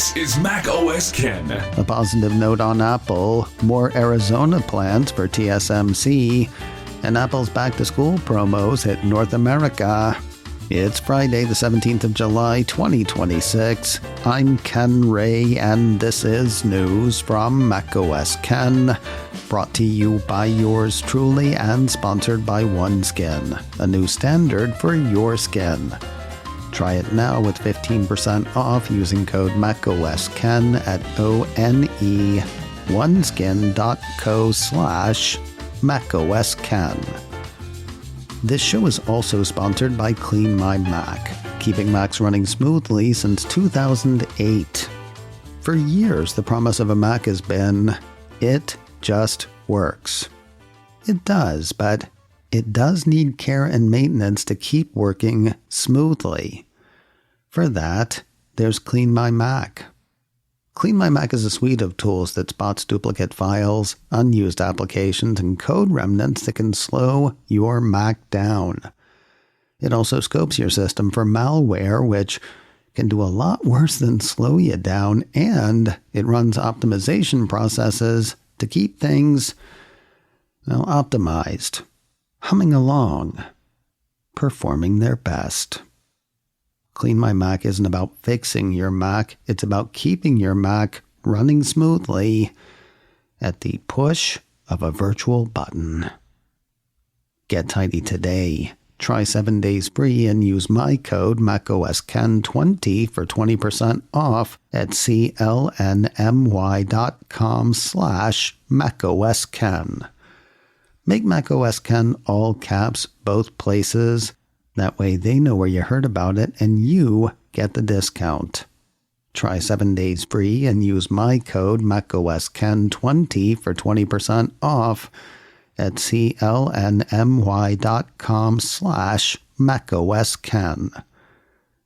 This is Mac OS Ken. A positive note on Apple, more Arizona plans for TSMC, and Apple's back-to-school promos hit North America. It's Friday, the 17th of July, 2026. I'm Ken Ray, and this is news from Mac OS Ken, brought to you by yours truly and sponsored by OneSkin, a new standard for your skin. Try it now with 15% off using code MacOSKen at oneskin.co/MacOSKen. This show is also sponsored by Clean My Mac, keeping Macs running smoothly since 2008. For years, the promise of a Mac has been, it just works. It does, but it does need care and maintenance to keep working smoothly. For that, there's Clean My Mac. Clean My Mac is a suite of tools that spots duplicate files, unused applications, and code remnants that can slow your Mac down. It also scopes your system for malware, which can do a lot worse than slow you down, and it runs optimization processes to keep things, optimized, humming along, performing their best. Clean My Mac isn't about fixing your Mac, it's about keeping your Mac running smoothly at the push of a virtual button. Get tidy today. Try 7 days free and use my code MacOSKen20 for 20% off at clnmy.com/MacOSKen. Make Mac OS Ken all caps, both places. That way they know where you heard about it and you get the discount. Try 7 days free and use my code MacOSKen20 for 20% off at clnmy.com/MacOSKen.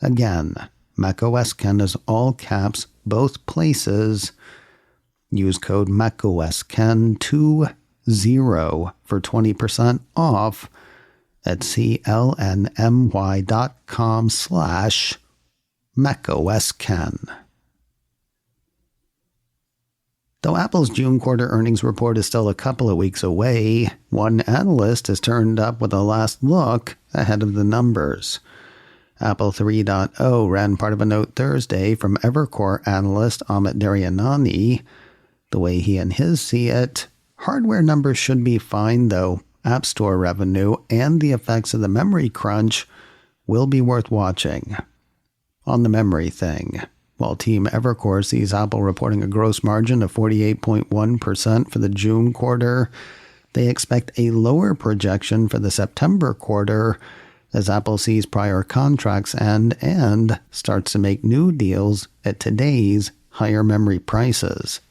Again, Mac OS Ken is all caps, both places. Use code MacOSKen20 for 20% off at clnmy.com/MacOSKen. Though Apple's June quarter earnings report is still a couple of weeks away, one analyst has turned up with a last look ahead of the numbers. Apple 3.0 ran part of a note Thursday from Evercore analyst Amit Daryanani. The way he and his see it, hardware numbers should be fine, though App Store revenue and the effects of the memory crunch will be worth watching. On the memory thing, while Team Evercore sees Apple reporting a gross margin of 48.1% for the June quarter, they expect a lower projection for the September quarter as Apple sees prior contracts end and starts to make new deals at today's higher memory prices.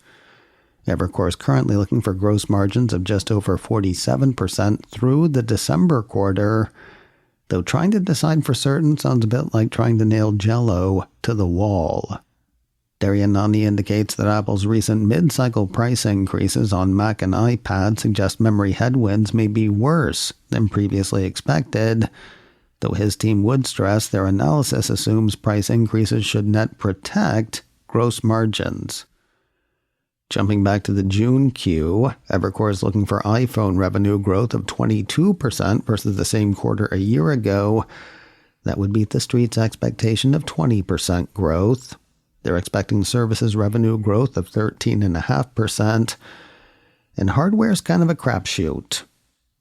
Evercore is currently looking for gross margins of just over 47% through the December quarter, though trying to decide for certain sounds a bit like trying to nail Jell-O to the wall. Daryanani indicates that Apple's recent mid-cycle price increases on Mac and iPad suggest memory headwinds may be worse than previously expected, though his team would stress their analysis assumes price increases should net protect gross margins. Jumping back to the June Q, Evercore is looking for iPhone revenue growth of 22% versus the same quarter a year ago. That would beat the street's expectation of 20% growth. They're expecting services revenue growth of 13.5%. And hardware's kind of a crapshoot.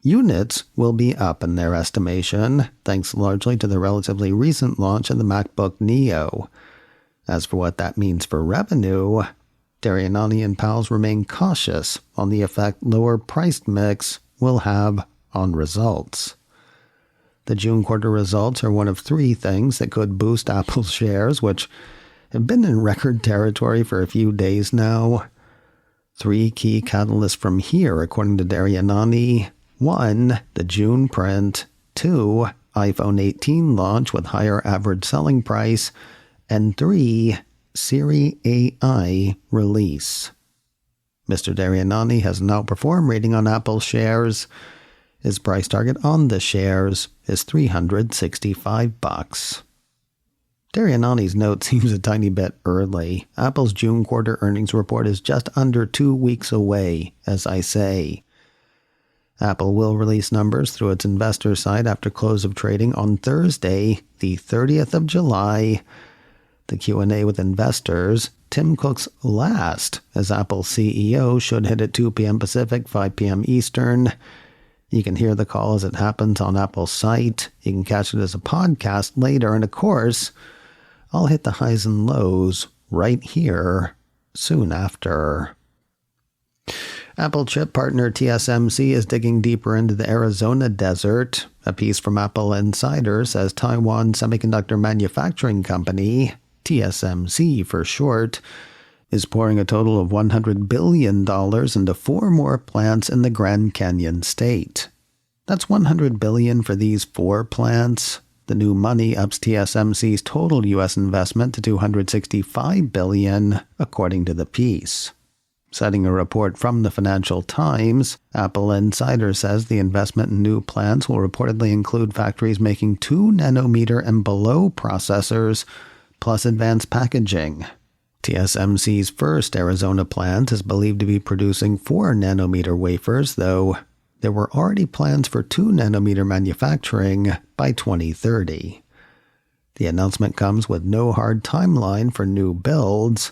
Units will be up in their estimation, thanks largely to the relatively recent launch of the MacBook Neo. As for what that means for revenue, Daryanani and pals remain cautious on the effect lower priced mix will have on results. The June quarter results are one of three things that could boost Apple's shares, which have been in record territory for a few days now. Three key catalysts from here, according to Daryanani. 1, the June print. 2, iPhone 18 launch with higher average selling price. And 3, Siri AI release. Mr. Daryanani has an outperform rating on Apple shares. His price target on the shares is $365. Darianani's note seems a tiny bit early. Apple's June quarter earnings report is just under 2 weeks away, as I say. Apple will release numbers through its investor site after close of trading on Thursday, the 30th of July. The Q&A with investors, Tim Cook's last as Apple CEO, should hit at 2 p.m. Pacific, 5 p.m. Eastern. You can hear the call as it happens on Apple's site. You can catch it as a podcast later. And of course, I'll hit the highs and lows right here soon after. Apple chip partner TSMC is digging deeper into the Arizona desert. A piece from Apple Insider says Taiwan Semiconductor Manufacturing Company, TSMC for short, is pouring a total of $100 billion into 4 more plants in the Grand Canyon state. That's $100 billion for these 4 plants. The new money ups TSMC's total U.S. investment to $265 billion, according to the piece. Citing a report from the Financial Times, Apple Insider says the investment in new plants will reportedly include factories making 2-nanometer and below processors, plus advanced packaging. TSMC's first Arizona plant is believed to be producing 4-nanometer wafers, though there were already plans for 2-nanometer manufacturing by 2030. The announcement comes with no hard timeline for new builds.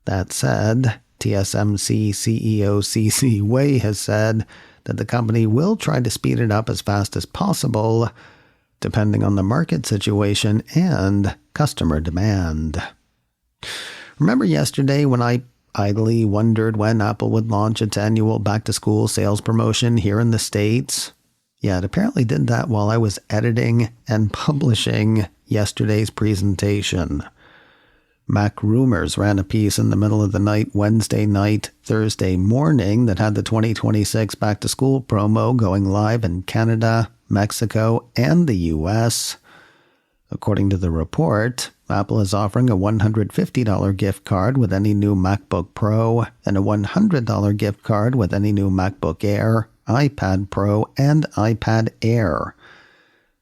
That said, TSMC CEO C.C. Wei has said that the company will try to speed it up as fast as possible, depending on the market situation and customer demand. Remember yesterday when I idly wondered when Apple would launch its annual back-to-school sales promotion here in the States? Yeah, it apparently did that while I was editing and publishing yesterday's presentation. Mac Rumors ran a piece in the middle of the night, Wednesday night, Thursday morning, that had the 2026 back-to-school promo going live in Canada, Mexico, and the U.S. According to the report, Apple is offering a $150 gift card with any new MacBook Pro and a $100 gift card with any new MacBook Air, iPad Pro, and iPad Air.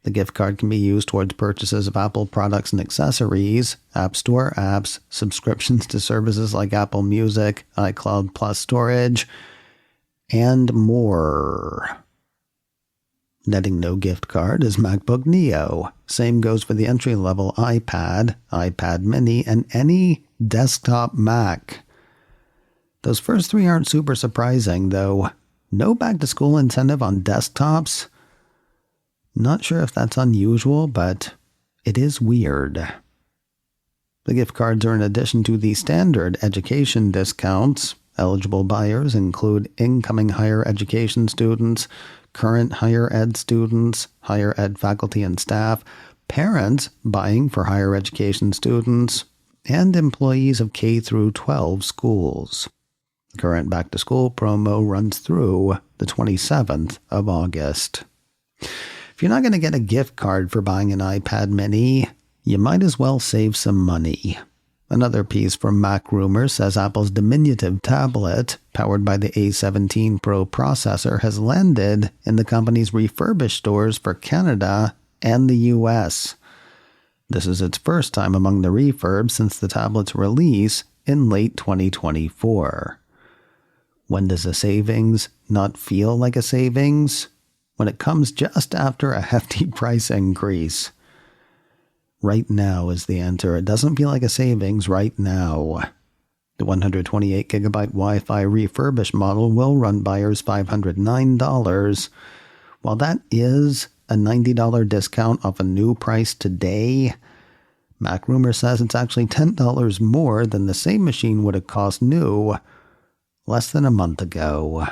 The gift card can be used towards purchases of Apple products and accessories, App Store apps, subscriptions to services like Apple Music, iCloud Plus storage, and more. Netting no gift card is MacBook Neo. Same goes for the entry-level iPad, iPad Mini, and any desktop Mac. Those first 3 aren't super surprising, though. No back-to-school incentive on desktops? Not sure if that's unusual, but it is weird. The gift cards are in addition to the standard education discounts. Eligible buyers include incoming higher education students, current higher ed students, higher ed faculty and staff, parents buying for higher education students, and employees of K through 12 schools. The current back-to-school promo runs through the 27th of August. If you're not going to get a gift card for buying an iPad mini, you might as well save some money. Another piece from Mac Rumors says Apple's diminutive tablet, powered by the A17 Pro processor, has landed in the company's Refurbished stores for Canada and the US. This is its first time among the refurbs since the tablet's release in late 2024. When does a savings not feel like a savings? When it comes just after a hefty price increase. Right now is the answer. It doesn't feel like a savings right now. The 128GB Wi-Fi refurbished model will run buyers $509. While that is a $90 discount off a new price today, Mac Rumor says it's actually $10 more than the same machine would have cost new less than a month ago.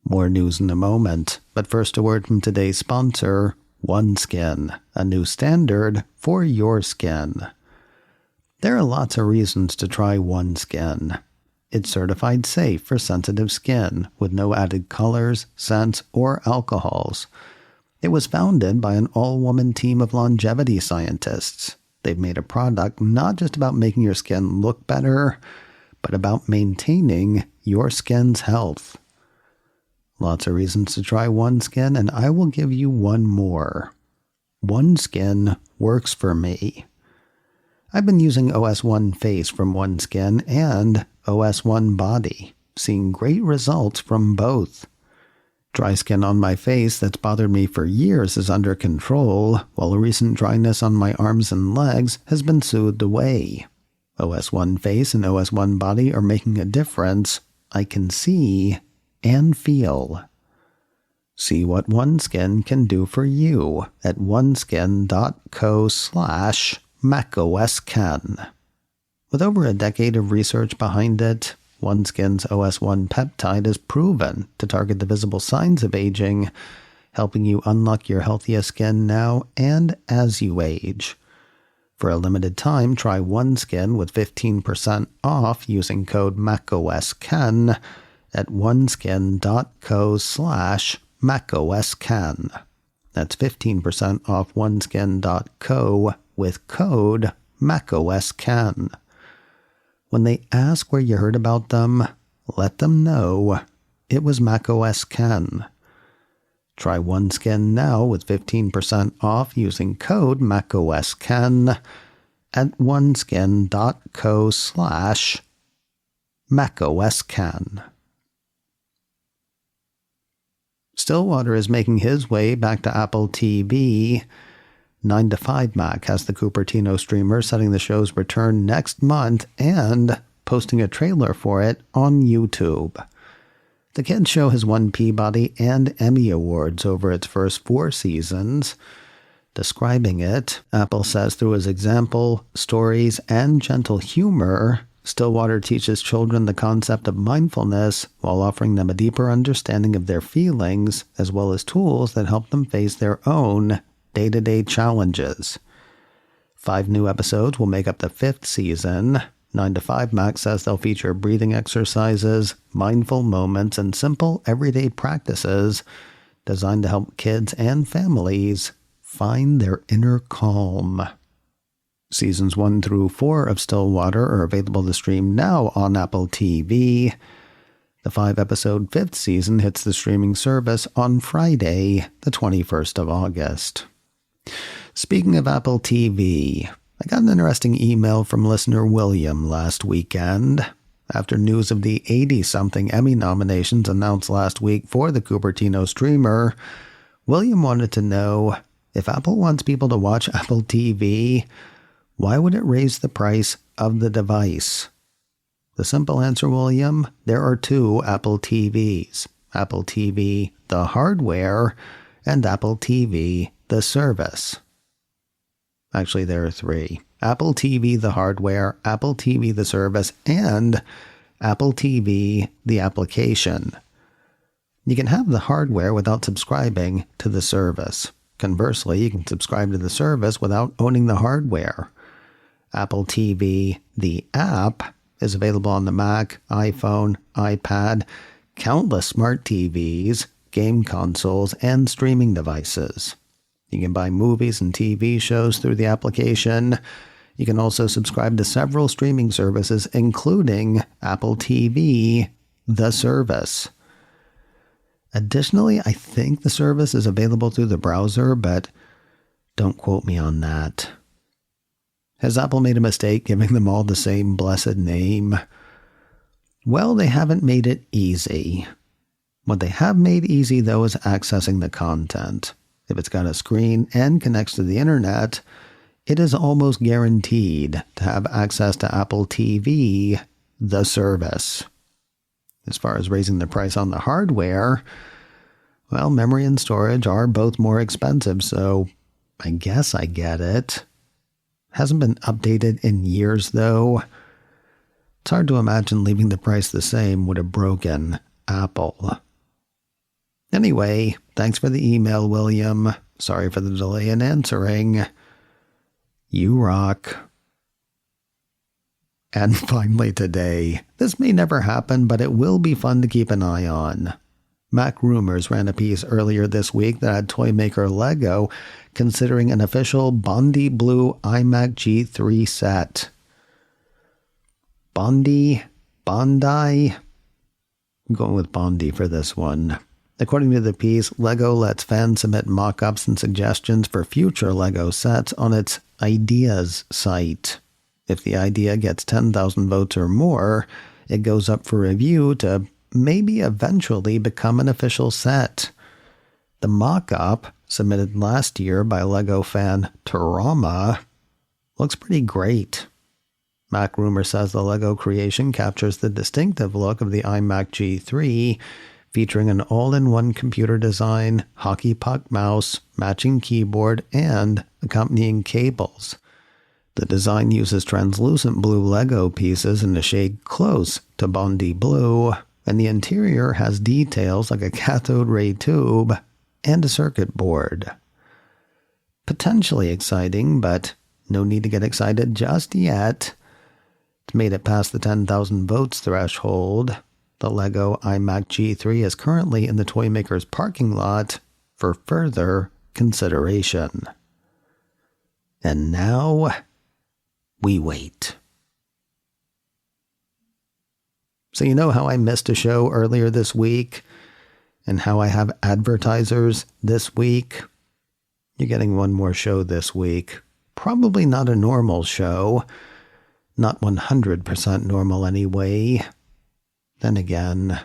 More news in a moment, but first a word from today's sponsor, OneSkin, a new standard for your skin. There are lots of reasons to try OneSkin. It's certified safe for sensitive skin, with no added colors, scents, or alcohols. It was founded by an all-woman team of longevity scientists. They've made a product not just about making your skin look better, but about maintaining your skin's health. Lots of reasons to try OneSkin, and I will give you one more. OneSkin works for me. I've been using OS One Face from OneSkin and OS One Body, seeing great results from both. Dry skin on my face that's bothered me for years is under control, while a recent dryness on my arms and legs has been soothed away. OS One Face and OS One Body are making a difference I can see and feel. See what OneSkin can do for you at oneskin.co/macOSken. With over a decade of research behind it, OneSkin's OS One peptide is proven to target the visible signs of aging, helping you unlock your healthiest skin now and as you age. For a limited time, try OneSkin with 15% off using code macOSken at oneskin.co/macOSken. That's 15% off oneskin.co with code macOSken. When they ask where you heard about them, let them know it was macOSken. Try OneSkin now with 15% off using code macOSken at oneskin.co/macOSken. Stillwater is making his way back to Apple TV. 9 to 5 Mac has the Cupertino streamer setting the show's return next month and posting a trailer for it on YouTube. The kids show has won Peabody and Emmy Awards over its first 4 seasons. Describing it, Apple says through his example, stories, and gentle humor, Stillwater teaches children the concept of mindfulness while offering them a deeper understanding of their feelings, as well as tools that help them face their own day-to-day challenges. 5 new episodes will make up the 5th season. 9 to 5 Mac says they'll feature breathing exercises, mindful moments, and simple everyday practices designed to help kids and families find their inner calm. Seasons 1 through 4 of Stillwater are available to stream now on Apple TV. The 5-episode 5th season hits the streaming service on Friday, the 21st of August. Speaking of Apple TV, I got an interesting email from listener William last weekend. After news of the 80-something Emmy nominations announced last week for the Cupertino streamer, William wanted to know, if Apple wants people to watch Apple TV, why would it raise the price of the device? The simple answer, William, there are 2 Apple TVs. Apple TV, the hardware, and Apple TV, the service. Actually, there are 3. Apple TV, the hardware, Apple TV, the service, and Apple TV, the application. You can have the hardware without subscribing to the service. Conversely, you can subscribe to the service without owning the hardware. Apple TV, the app, is available on the Mac, iPhone, iPad, countless smart TVs, game consoles, and streaming devices. You can buy movies and TV shows through the application. You can also subscribe to several streaming services, including Apple TV, the service. Additionally, I think the service is available through the browser, but don't quote me on that. Has Apple made a mistake giving them all the same blessed name? Well, they haven't made it easy. What they have made easy, though, is accessing the content. If it's got a screen and connects to the internet, it is almost guaranteed to have access to Apple TV, the service. As far as raising the price on the hardware, well, memory and storage are both more expensive, so I guess I get it. Hasn't been updated in years, though. It's hard to imagine leaving the price the same would have broken Apple. Anyway, thanks for the email, William. Sorry for the delay in answering. You rock. And finally today, this may never happen, but it will be fun to keep an eye on. Mac Rumors ran a piece earlier this week that had toy maker Lego considering an official Bondi Blue iMac G3 set. Bondi? I'm going with Bondi for this one. According to the piece, LEGO lets fans submit mock-ups and suggestions for future LEGO sets on its Ideas site. If the idea gets 10,000 votes or more, it goes up for review to maybe eventually become an official set. The mock-up, submitted last year by LEGO fan Tarama, looks pretty great. Mac Rumor says the LEGO creation captures the distinctive look of the iMac G3, featuring an all-in-one computer design, hockey puck mouse, matching keyboard, and accompanying cables. The design uses translucent blue Lego pieces in a shade close to Bondi blue, and the interior has details like a cathode ray tube and a circuit board. Potentially exciting, but no need to get excited just yet. It's made it past the 10,000 votes threshold. The LEGO iMac G3 is currently in the toymaker's parking lot for further consideration. And now, we wait. So you know how I missed a show earlier this week? And how I have advertisers this week? You're getting one more show this week. Probably not a normal show. Not 100% normal anyway. Then again,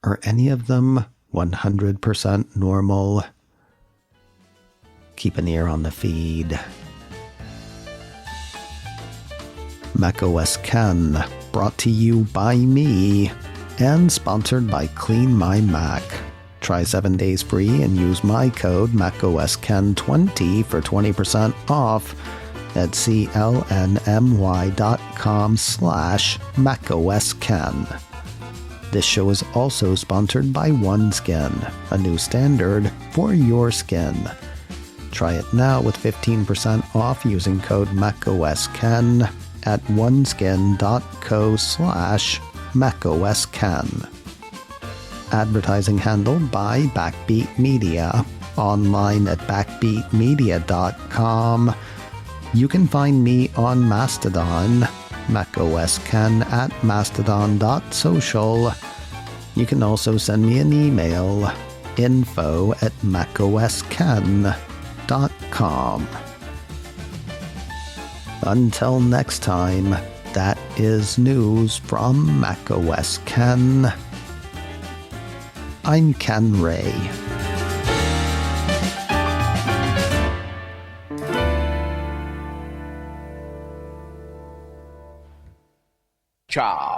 are any of them 100% normal? Keep an ear on the feed. macOS Ken, brought to you by me, and sponsored by Clean My Mac. Try 7 days free and use my code MacOSKen20 for 20% off at clnmy.com/MacOSKen. This show is also sponsored by OneSkin, a new standard for your skin. Try it now with 15% off using code MacOSKen at oneskin.co/MacOSKen. Advertising handled by Backbeat Media, online at backbeatmedia.com. You can find me on Mastodon, macosken at mastodon.social. You can also send me an email, info@macosken.com. Until next time, that is news from macOS Ken. I'm Ken Ray. Ciao.